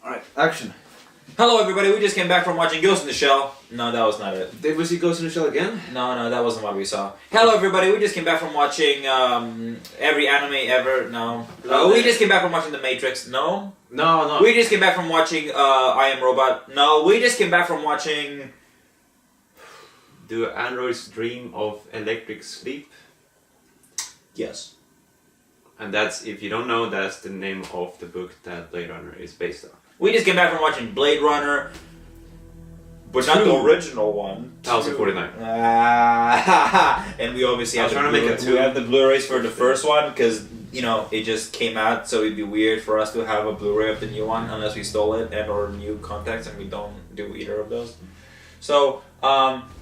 Alright, action. Hello everybody, we just came back from watching Ghost in the Shell. No, that was not it. Did we see Ghost in the Shell again? No, that wasn't what we saw. Hello everybody, we just came back from watching every anime ever. No. We just came back from watching The Matrix. No. No. We just came back from watching I Am Robot. No. We just came back from watching... Do androids dream of electric sleep? Yes. And that's, if you don't know, that's the name of the book that Blade Runner is based on. We just came back from watching Blade Runner, but not the original one. 1049. And we obviously have we have the Blu-rays for the first one because it just came out, so it'd be weird for us to have a Blu-ray of the new one unless we stole it and or new contacts, and we don't do either of those. So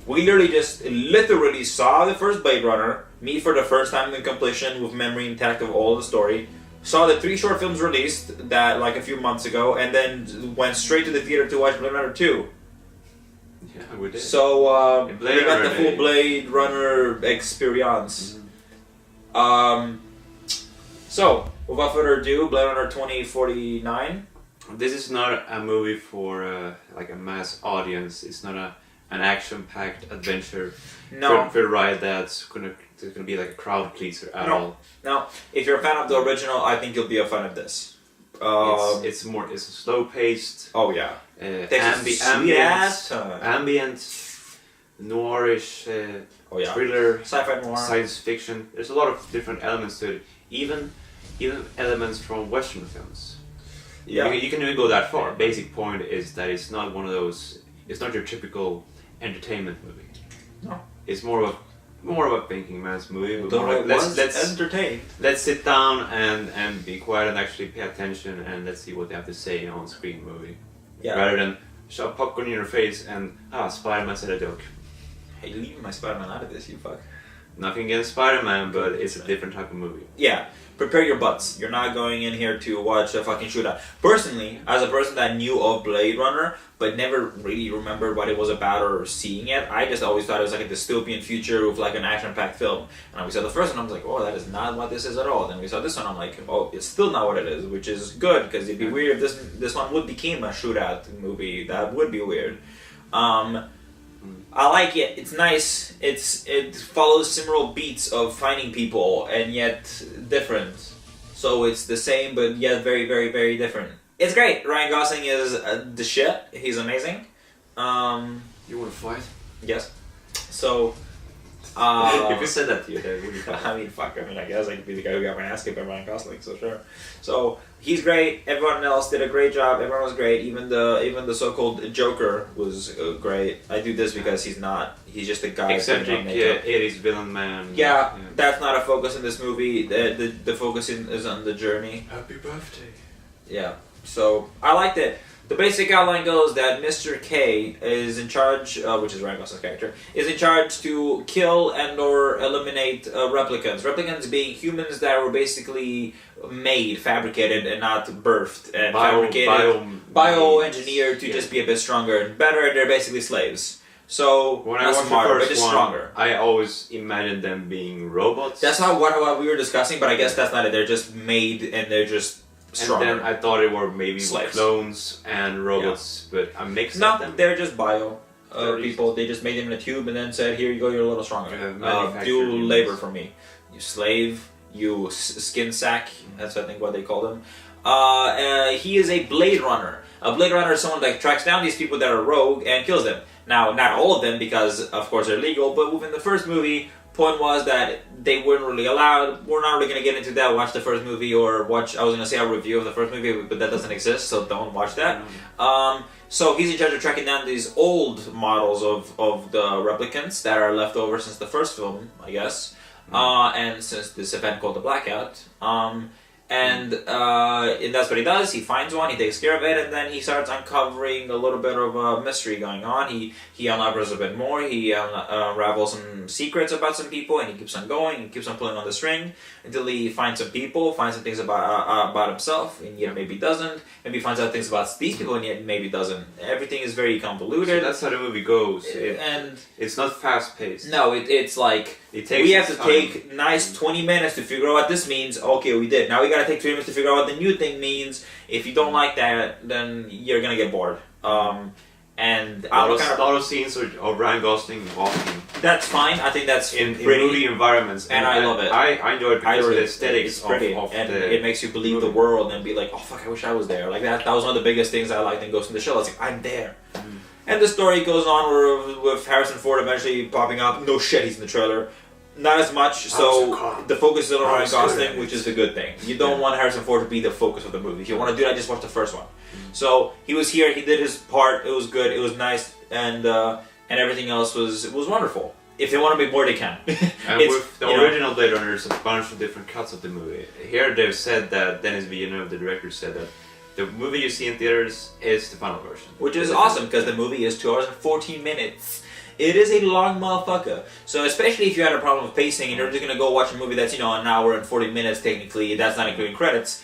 we literally saw the first Blade Runner, me for the first time in completion with memory intact of all the story. Saw the 3 short films released that like a few months ago, and then went straight to the theater to watch Blade Runner 2. Yeah, we did. So we got the full Day. Blade Runner experience. So without further ado, Blade Runner 2049. This is not a movie for like a mass audience. It's not an action-packed adventure for a ride that's gonna be like a crowd pleaser at all. Now, if you're a fan of the original, I think you'll be a fan of this. It's a slow-paced. Oh yeah. Ambient, noirish, thriller, sci-fi noir, science fiction. There's a lot of different elements to it. Even elements from Western films. Yeah. You can even go that far. Basic point is that it's not one of those. It's not your typical entertainment movie. No. It's more of a thinking man's movie. But Though more like, let's entertain. Let's sit down and be quiet and actually pay attention and let's see what they have to say on screen movie. Yeah. Rather than shove popcorn in your face and Spider-Man said a joke. Hey, leave my Spider-Man out of this, you fuck. Nothing against Spider-Man, but it's a different type of movie. Yeah, prepare your butts. You're not going in here to watch a fucking shootout. Personally, as a person that knew of Blade Runner, but never really remembered what it was about or seeing it, I just always thought it was like a dystopian future with like an action-packed film. And we saw the first one, I was like, oh, that is not what this is at all. Then we saw this one, I'm like, oh, it's still not what it is, which is good, because it'd be weird if this one would become a shootout movie. That would be weird. I like it. It's nice. It follows similar beats of finding people and yet different. So it's the same but yet very, very, very different. It's great. Ryan Gosling is the shit. He's amazing. You want to fight? Yes. So. If you said that to you, that would be fun. I mean, fuck. I guess I could be the guy who got my ass kicked by Ryan Gosling. So sure. So he's great. Everyone else did a great job. Everyone was great. Even the so-called Joker was great. I do this because he's not. He's just a guy. Eccentric, 80s villain man. Yeah, that's not a focus in this movie. The focus is on the journey. Happy birthday. Yeah. So I liked it. The basic outline goes that Mr. K is in charge, which is Ryan Gosling's character, is in charge to kill and or eliminate replicants. Replicants being humans that were basically made, fabricated, and not birthed. And bioengineered to just be a bit stronger and better. They're basically slaves. So, when I not watched smarter, the but first just one, stronger. I always imagined them being robots. That's not what we were discussing, but I guess that's not it. They're just made and they're just stronger. And then I thought it were maybe slaves. Clones and robots, but a mix of No, them. they're just bio people. They just made them in a tube and then said, here you go, you're a little stronger. Do labor for me. You slave, you skin sack, that's I think what they call them. He is a Blade Runner. A Blade Runner is someone that tracks down these people that are rogue and kills them. Now, not all of them because, of course, they're legal, but within the first movie, point was that they weren't really allowed. We're not really going to get into that. Watch the first movie or watch, I was going to say a review of the first movie, but that doesn't exist, so don't watch that. So he's in charge of tracking down these old models of the replicants that are left over since the first film, I guess, and since this event called the Blackout. And that's what he does. He finds one, he takes care of it, and then he starts uncovering a little bit of a mystery going on. He uncovers a bit more. He unravels some secrets about some people, and he keeps on going. He keeps on pulling on the string until he finds some people, finds some things about himself, and yet maybe doesn't. Maybe finds out things about these people, and yet maybe doesn't. Everything is very convoluted. So that's how the movie goes. And it's not fast paced. No, it's like We have to take nice 20 minutes to figure out what this means. Okay, we did. Now we gotta take 3 minutes to figure out what the new thing means. If you don't like that, then you're gonna get bored. And a lot of scenes of Ryan Gosling walking. That's fine. I think that's in moody environments, and I love it. I enjoy it because of the aesthetics. It's pretty, and it makes you believe the world and be like, oh fuck, I wish I was there. Like that. That was one of the biggest things I liked in Ghost in the Shell. It's like I'm there. And the story goes on with Harrison Ford eventually popping up. No shit, he's in the trailer. Not as much, so the focus is on Ryan Gosling, which is the good thing. You don't want Harrison Ford to be the focus of the movie. If you want to do that, just watch the first one. So he was here, he did his part, it was good, it was nice, and everything else was wonderful. If they want to be more, they can. And with the original Blade Runner, there's a bunch of different cuts of the movie. Here they've said that Denis Villeneuve, the director, said that the movie you see in theaters is the final version. Which is awesome, because the movie is 2 hours and 14 minutes. It is a long motherfucker. So especially if you had a problem with pacing and you're just going to go watch a movie that's, an hour and 40 minutes technically, that's not including credits,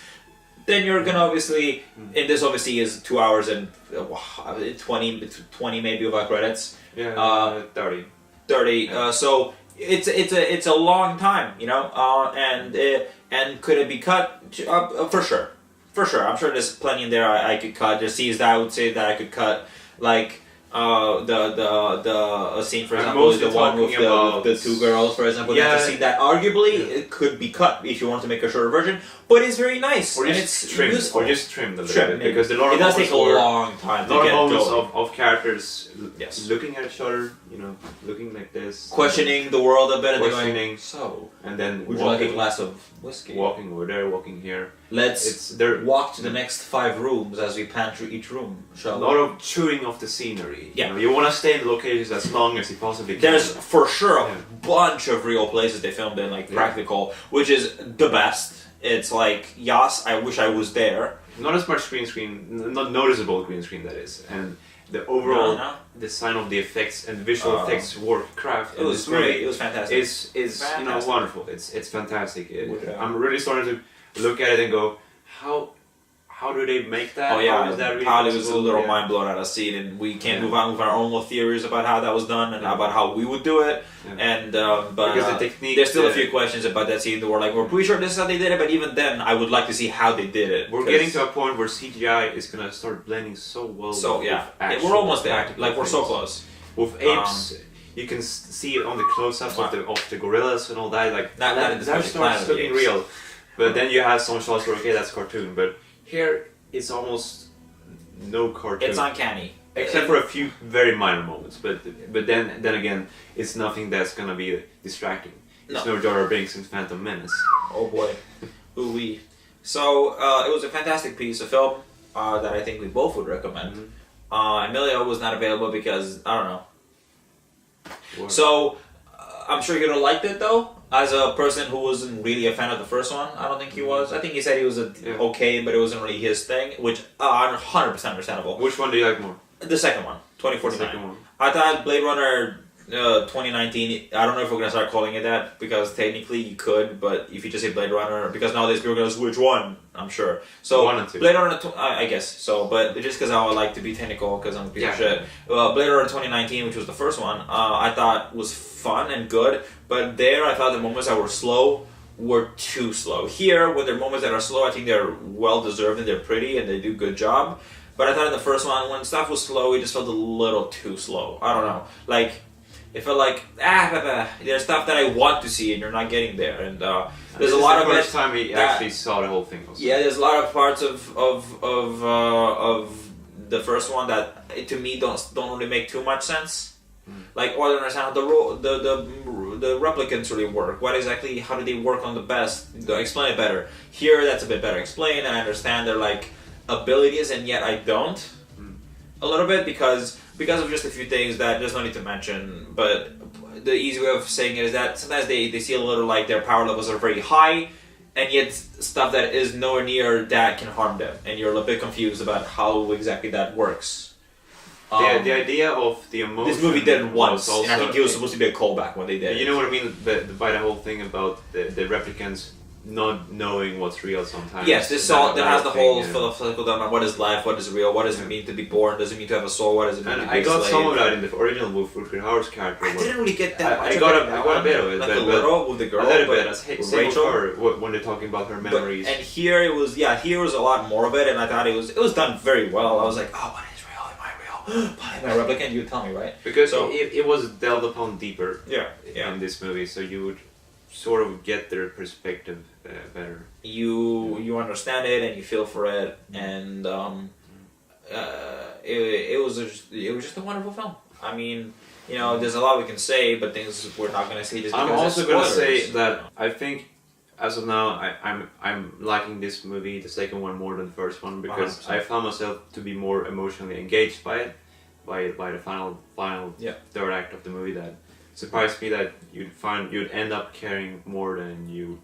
then you're going to obviously, and this obviously is 2 hours and 20 maybe without credits. Yeah, 30. 30. So it's a long time, and could it be cut? For sure. For sure. I'm sure there's plenty in there I could cut. There's scenes that I would say that I could cut, like the scene, for example, is the one with the two girls, for example. That's a scene that arguably it could be cut if you want to make a shorter version, but it's very nice. Or just trimmed a little bit, because it does take a long time to get moments of characters looking at each other, looking like this, questioning the world a bit, questioning. And then would you like a glass of whiskey? Walking over there, walking here. Let's walk to the next 5 rooms as we pan through each room. A lot of chewing of the scenery. Yeah. You want to stay in the locations as long as you possibly can. There's for sure a bunch of real places they filmed in, like practical, which is the best. It's like, yes, I wish I was there. Not as much green screen, not noticeable green screen that is. And the overall design of the effects and visual effects craft. It was great. It was fantastic. Is wonderful. It's fantastic. I'm really starting to look at it and go, how do they make that? Oh yeah, really Pauli was a little mind blown out of seeing, and we can't move on with our own little theories about how that was done and about how we would do it. And but because the technique, there's still a few questions about that scene that we're like, we're pretty sure this is how they did it, but even then, I would like to see how they did it. We're getting to a point where CGI is gonna start blending so well. So we're almost there. Like we're so close. With apes, you can see it on the close-ups of the gorillas and all that. Like that starts looking real. But then you have some shots where that's cartoon, but here it's almost no cartoon. It's uncanny, except for a few very minor moments. But then again, it's nothing that's gonna be distracting. It's no Jar Jar Binks and Phantom Menace. Oh boy, ooh wee. So it was a fantastic piece of film that I think we both would recommend. Emilio was not available because I don't know. What? So I'm sure you're gonna like it though. As a person who wasn't really a fan of the first one, I don't think he was. I think he said he was okay, but it wasn't really his thing, which 100% understandable. Which one do you like more? The second one, 2049. I thought Blade Runner 2019, I don't know if we're going to start calling it that, because technically you could, but if you just say Blade Runner, because nowadays people are going to which one, I'm sure. So 1 and 2. Blade Runner, I guess, so, but just because I would like to be technical, because I'm a piece of shit. Blade Runner 2019, which was the first one, I thought was fun and good, but there I thought the moments that were slow were too slow. Here, when there are moments that are slow, I think they're well deserved and they're pretty and they do a good job. But I thought in the first one, when stuff was slow, it just felt a little too slow. I don't know. Like, it felt like, there's stuff that I want to see and you're not getting there. And there's a lot of it. First time we actually saw the whole thing. Also. Yeah, there's a lot of parts of the first one that to me don't really make too much sense. Like, I don't understand how the replicants really work. How do they work on the best? Explain it better. Here, that's a bit better explained, and I understand their like abilities, and yet I don't. A little bit because of just a few things that there's no need to mention. But the easy way of saying it is that sometimes they see a little like their power levels are very high, and yet stuff that is nowhere near that can harm them, and you're a little bit confused about how exactly that works. The idea of the emotion. This movie did it once, also, and I think it was supposed to be a callback when they did. You know what I mean by the whole thing about the replicants not knowing what's real sometimes. Yes, this all that has the whole philosophical dilemma. What is life? What is real? What does it mean to be born? Does it mean to have a soul? What does it mean to be I got slave? some of that in the original Wolf Rutger Hauer's character. I didn't really get that much. I got a bit of it. Like a little with the girl. A little bit. As Rachel. When they're talking about her memories. And here it was, here was a lot more of it, and I thought it was done very well. I was like, oh, what is real? Am I real? Am I replicant? You tell me, right? Because it was delved upon deeper. Yeah. In this movie, so you would sort of get their perspective better. You understand it and you feel for it, and it was just a wonderful film. I mean, there's a lot we can say, but things we're not going to say just because I'm also going to say that I think as of now I'm liking this movie, the second one, more than the first one, because 100%. I found myself to be more emotionally engaged by it, by the final third act of the movie. That surprised me that you'd end up caring more than you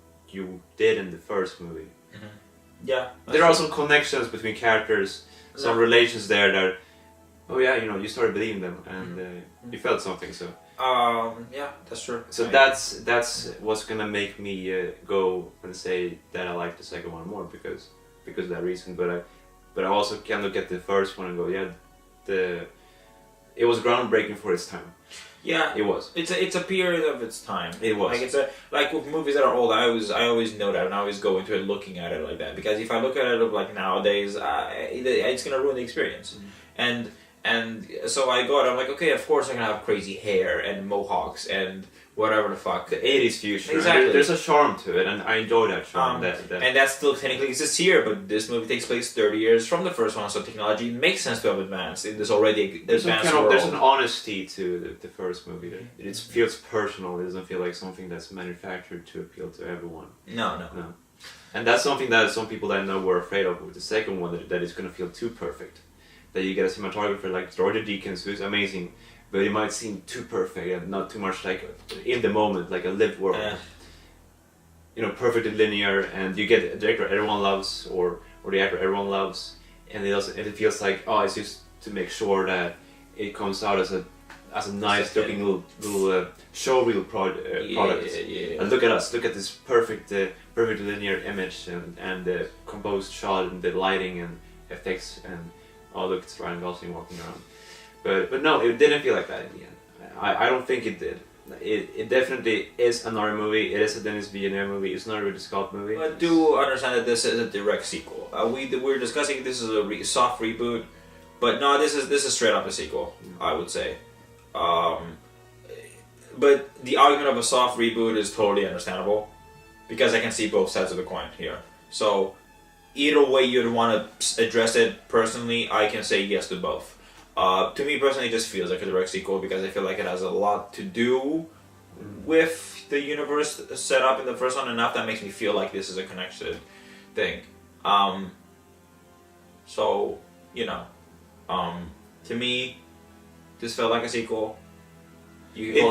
did in the first movie. Mm-hmm. Yeah, there are some connections between characters, some relations there that, you started believing them and you felt something. So yeah, that's true. So that's what's gonna make me go and say that I like the second one more because of that reason. But I also can look at the first one and go, it was groundbreaking for its time. Yeah, it was. It's a period of its time. It was. Like with movies that are old. I always know that, and I always go into it looking at it like that, because if I look at it like nowadays, it's gonna ruin the experience. Mm-hmm. And so I go out. I'm like, okay, of course I'm gonna have crazy hair and mohawks and whatever the fuck. The 80s future. Exactly. There's a charm to it, and I enjoy that charm. And that still technically exists here, but this movie takes place 30 years from the first one, so technology makes sense to have advanced in this already advanced world. There's an honesty to the first movie. It feels personal. It doesn't feel like something that's manufactured to appeal to everyone. No. And that's something that some people that I know were afraid of with the second one, that it's going to feel too perfect. That you get a cinematographer like Roger Deakins, who's amazing, but it might seem too perfect and not too much like in the moment, like a lived world. Perfectly linear, and you get a director everyone loves or the actor everyone loves, and it feels like, it's just to make sure that it comes out as a nice looking little showreel product. Yeah. And look at us, look at this perfect linear image and the composed shot and the lighting and effects and look, it's Ryan Gosling walking around. But no, it didn't feel like that in the end. I don't think it did. It definitely is another movie. It is a Denis Villeneuve movie. It's not a Ridley Scott movie. I do understand that this is a direct sequel. We're discussing this is a soft reboot, but no, this is straight up a sequel. I would say. But the argument of a soft reboot is totally understandable, because I can see both sides of the coin here. So either way you'd want to address it, personally, I can say yes to both. To me personally, it just feels like a direct sequel, because I feel like it has a lot to do with the universe set up in the first one, enough that makes me feel like this is a connected thing. To me, this felt like a sequel. It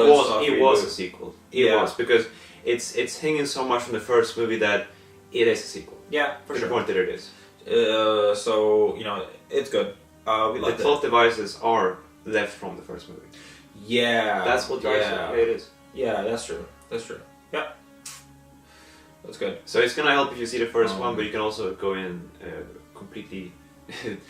was a sequel. It was, because it's hanging so much from the first movie that it is a sequel. Yeah, for sure. The point that it is. It's good. We like the plot devices are left from the first movie. Yeah. That's what drives it is. Yeah, that's true. Yeah. That's good. So it's gonna help if you see the first one, but you can also go in completely...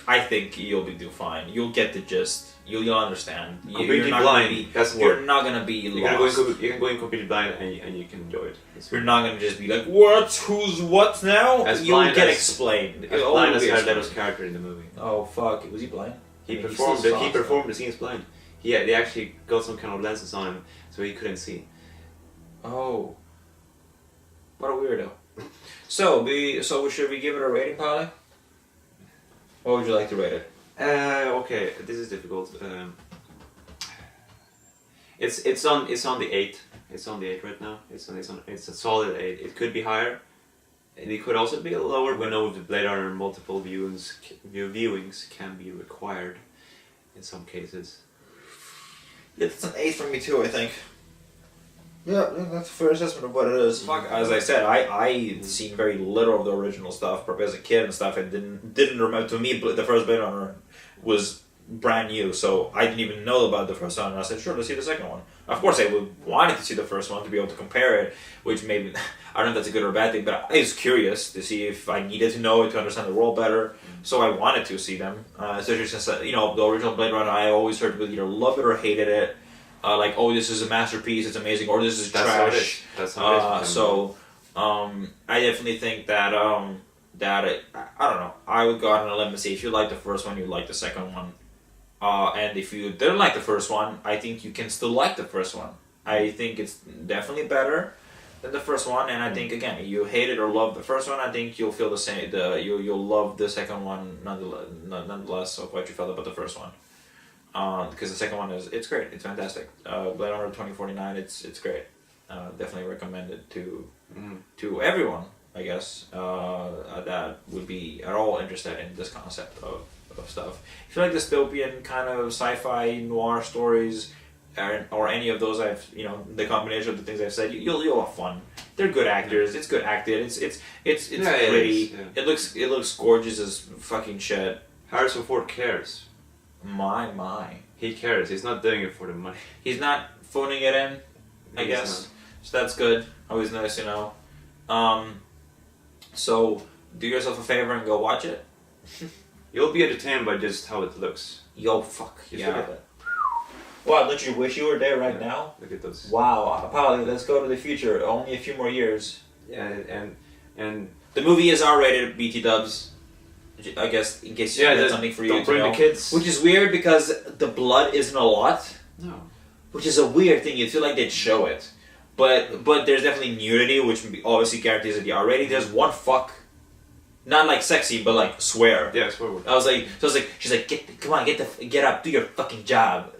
I think you'll do fine. You'll get the gist. You'll understand. Completely blind. You're not gonna be lost. You can go in completely blind and you can enjoy it. You're not gonna just be like, what? Who's what now? You'll get explained. As blind as Jared Leto's character in the movie. Oh fuck! Was he blind? He performed the scenes blind. They actually got some kind of lenses on him, so he couldn't see. Oh. What a weirdo. So should we give it a rating, Pauli? What would you like to rate it? Okay, this is difficult. It's on the 8. It's on the 8 right now. It's a solid 8. It could be higher. And it could also be lower. We know with the Blade Runner multiple viewings can be required in some cases. Yeah, it's an 8 for me too, I think. Yeah, that's a fair assessment of what it is. Fuck, as I said, I seen very little of the original stuff, probably as a kid and stuff, and didn't remember. To me, the first Blade Runner was brand new, so I didn't even know about the first one. And I said, sure, let's see the second one. Of course, I wanted to see the first one to be able to compare it, which maybe, I don't know if that's a good or a bad thing, but I was curious to see if I needed to know it to understand the world better, so I wanted to see them. Especially since, the original Blade Runner, I always heard people either love it or hated it. Like, oh, this is a masterpiece, it's amazing, or this is trash. That's how it is. So, I definitely think that, I don't know, I would go out on a limb and say if you like the first one, you like the second one. And if you didn't like the first one, I think you can still like the first one. I think it's definitely better than the first one, and I think, again, you hate it or love the first one, I think you'll feel the same, you'll love the second one nonetheless of what you felt about the first one. Because the second one it's great, it's fantastic. Blade Runner 2049, it's great. Definitely recommend it to everyone, I guess, that would be at all interested in this concept of stuff. If you like dystopian kind of sci-fi noir stories, or any of those the combination of the things I've said, you'll have fun. They're good actors. It's good acted. It's pretty. It looks gorgeous as fucking shit. Harrison Ford cares. My. He cares. He's not doing it for the money. He's not phoning it in, I guess. So that's good. Always nice, So do yourself a favor and go watch it. You'll be entertained by just how it looks. Yo, fuck. Just look at that. Wow, don't you wish you were there right now? Look at those. Wow, Pauli, let's go to the future. Only a few more years. Yeah, and the movie is R-rated, BT dubs. I guess in case that's something for you to know. Don't bring the kids. Which is weird because the blood isn't a lot. No. Which is a weird thing. You feel like they'd show it, but there's definitely nudity, which obviously guarantees that the R-rating. There's one fuck. Not like sexy, but like swear. Yeah, swear word. She's like, get up, do your fucking job.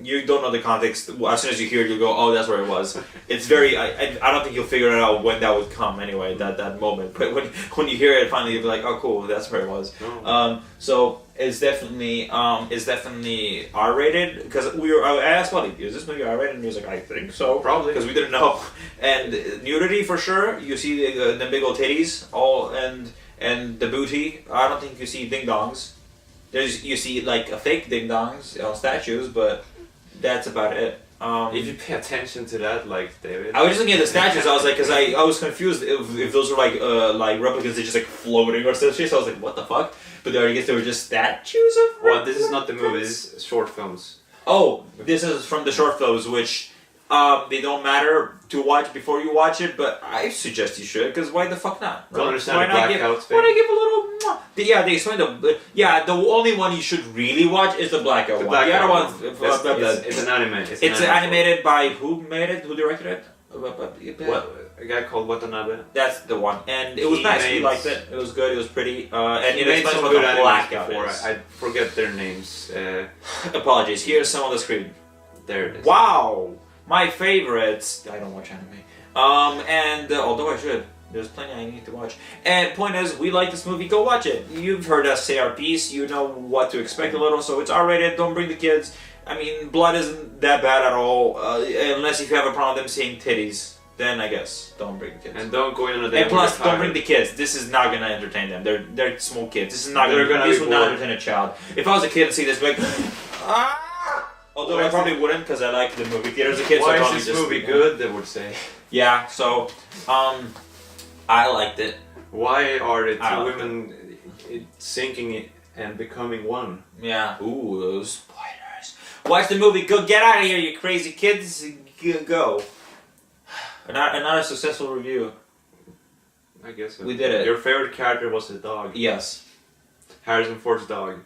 You don't know the context. As soon as you hear it, you'll go, oh, that's where it was. It's very. I don't think you'll figure it out when that would come anyway. That moment. But when you hear it, finally you'll be like, oh, cool, that's where it was. Oh. So it's definitely R-rated because I asked Pauli, is this movie R-rated? And he was like, I think so, probably, because we didn't know. And nudity for sure. You see the big old titties, and the booty. I don't think you see ding dongs. You see like a fake ding dongs on statues, but that's about it. If you pay attention to that, like David, I was just looking at the statues. I was like, because I was confused if those were like replicants, they're just like floating or something. So I was like, what the fuck? But I guess they were just statues of. Well, this is not the movie. This is short films. Oh, this is from the short films, which they don't matter to watch before you watch it, but I suggest you should, because why the fuck not? Right? Don't understand the blackout thing. Why not give a little... they explain the only one you should really watch is the blackout one. The other one... It's an anime. It's animated by... Who made it? Who directed it? What? A guy called Watanabe? That's the one. And it was nice. We liked it. It was good. It was pretty. And he made some good animes before. I forget their names. Apologies. Here's some on the screen. There it is. Wow! My favorites. I don't watch anime. Although I should. There's plenty I need to watch. And point is, we like this movie. Go watch it. You've heard us say our piece. You know what to expect a little. So it's R-rated. Don't bring the kids. I mean, blood isn't that bad at all. Unless if you have a problem with them seeing titties. Then I guess don't bring the kids. And don't go in on a date. And plus, don't bring the kids. This is not gonna entertain them. They're small kids. This is not gonna. This would not entertain a child. If I was a kid and see this, I'd be like, ah! Although I probably wouldn't, because I like the movie theater as a kid. Why is this movie good? They would say. Yeah. So, I liked it. Why are the two women sinking and becoming one? Yeah. Ooh, those spoilers. Watch the movie. Go get out of here, you crazy kids. Go. Another successful review. I guess so. We did it. Your favorite character was the dog. Yes. Harrison Ford's dog.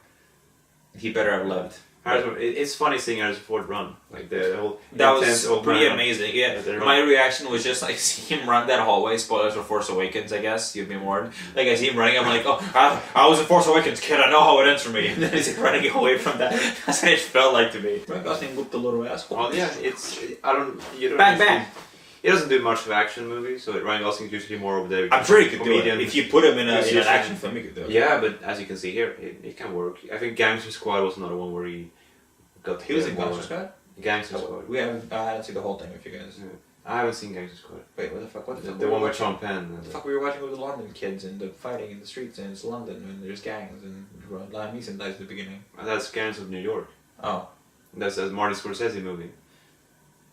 He better have lived. It's funny seeing Harrison Ford run. Like the whole. That was pretty amazing. Yeah. My reaction was just like see him run that hallway. Spoilers for Force Awakens, I guess. You'd be warned. Like I see him running, I'm like, oh, I was in Force Awakens, kid. I know how it ends for me. And then he's like running away from that. That's what it felt like to me. Ryan Gosling whooped the little asshole. Oh yeah, you don't. Bang bang. He doesn't do much of action movies, so Ryan Gosling's usually more of the. I'm sure he could do it. If you put him in an action film, he could do it. Yeah, but as you can see here, it can work. I think Gangster Squad was another one where he got. He was in Gangster Squad. Gangster Squad. We haven't. I haven't seen the whole thing with you guys. I haven't seen Gangster Squad. Wait, what the fuck? What the fuck? The one with Sean Penn. What the fuck we were watching with the London kids and the fighting in the streets and it's London and there's gangs and Liam Neeson dies at the beginning. That's Gangs of New York. Oh. That's a Martin Scorsese movie.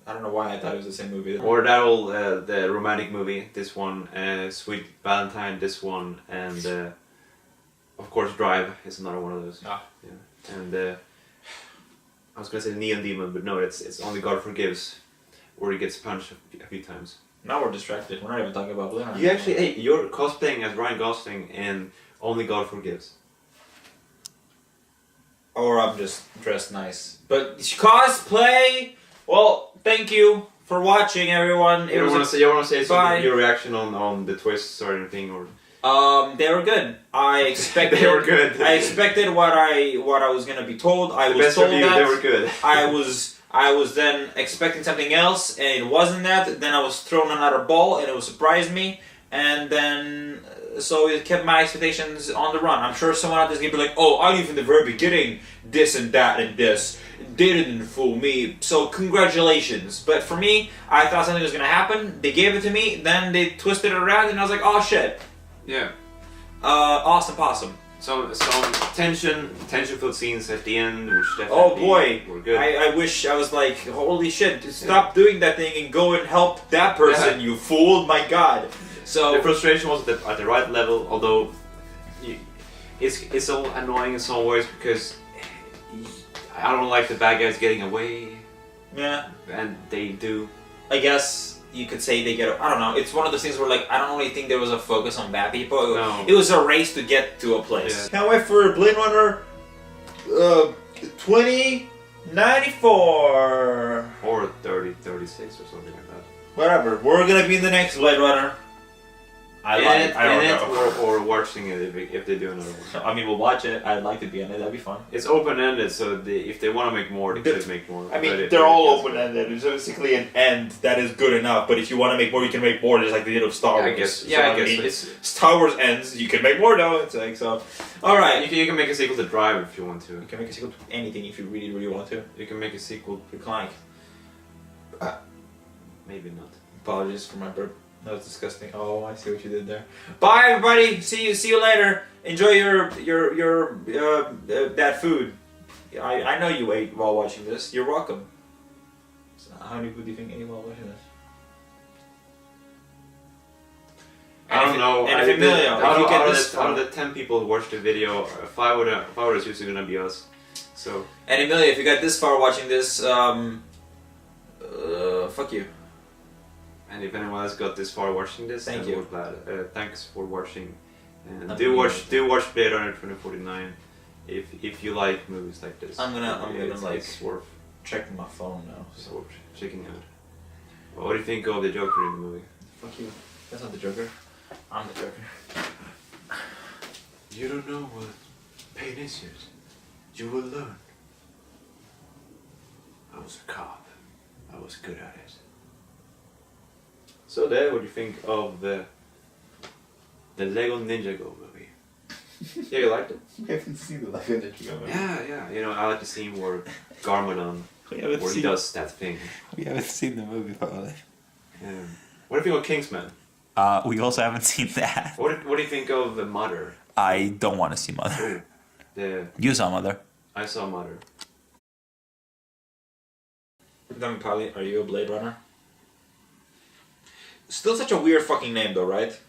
I don't know why I thought it was the same movie. Or that old, the romantic movie, this one, Sweet Valentine, this one, and of course Drive is another one of those. Ah. Yeah. And I was gonna say Neon Demon, but no, it's Only God Forgives, where he gets punched a few times. Now we're distracted. We're not even talking about Blade Runner. You actually, hey, you're cosplaying as Ryan Gosling in Only God Forgives. Or I'm just dressed nice. But cosplay. Well, thank you for watching, everyone. You want to say something, your reaction on the twists or anything, or? They were good. I expected. They were good. I expected what I was gonna be told. I was told that they were good. I was then expecting something else, and it wasn't that. Then I was thrown another ball, and it will surprise me. And then, so it kept my expectations on the run. I'm sure someone out there's gonna be like, "Oh, I knew from the very beginning this and that and this. They didn't fool me." So congratulations. But for me, I thought something was gonna happen. They gave it to me. Then they twisted it around, and I was like, "Oh shit." Yeah. Awesome possum. Some tension-filled scenes at the end, which definitely Oh boy, were good. I wish I was like, holy shit, stop doing that thing and go and help that person, you fool, my god. So the frustration was at the right level, although it's so annoying in some ways because I don't like the bad guys getting away. Yeah. And they do. I guess you could say they get. I don't know. It's one of those things where like I don't really think there was a focus on bad people. No. It was a race to get to a place. Yeah. Can't wait for Blade Runner 2094 or 3036 or something like that. Whatever. We're gonna be in the next Blade Runner. I don't know. Or watching it if they do another one. I mean, we'll watch it. I'd like to be in it. That'd be fun. It's open-ended, so if they want to make more, they could make more. I mean, they're all open-ended. It's basically an end that is good enough. But if you want to make more, you can make more. Just like they did with Star Wars. I guess. So, I mean, Star Wars ends. You can make more though. It's like so. All right. You can make a sequel to Drive if you want to. You can make a sequel to anything if you really, really want to. You can make a sequel to Clank. Maybe not. Apologies for my burp. That was disgusting. Oh, I see what you did there. Bye, everybody. See you later. Enjoy your that food. I know you ate while watching this. You're welcome. So how many food do you think ate while watching this? I don't know. And if Emilio, if you get this out of the 10 people who watched the video, 5 would is usually gonna be us. So. And Emilio, if you got this far watching this, fuck you. And if anyone else got this far watching this, thank then you. We're glad. Thanks for watching. And do watch Blade Runner 2049 if you like movies like this. I'm gonna like it's worth checking my phone now. So worth checking out. Well, what do you think of the Joker in the movie? Fuck you. That's not the Joker. I'm the Joker. You don't know what pain is yet. You will learn. I was a cop. I was good at it. So there, what do you think of the Lego Ninjago movie? Yeah, you liked it? We haven't seen the Lego Ninjago movie. Yeah. You know, I like the scene where Garmadon, where he does that thing. We haven't seen the movie, Pauli. Yeah. What do you think of Kingsman? We also haven't seen that. What do you think of the Mother? I don't want to see Mother. You saw Mother. I saw Mother. Pauli, are you a Blade Runner? Still such a weird fucking name though, right?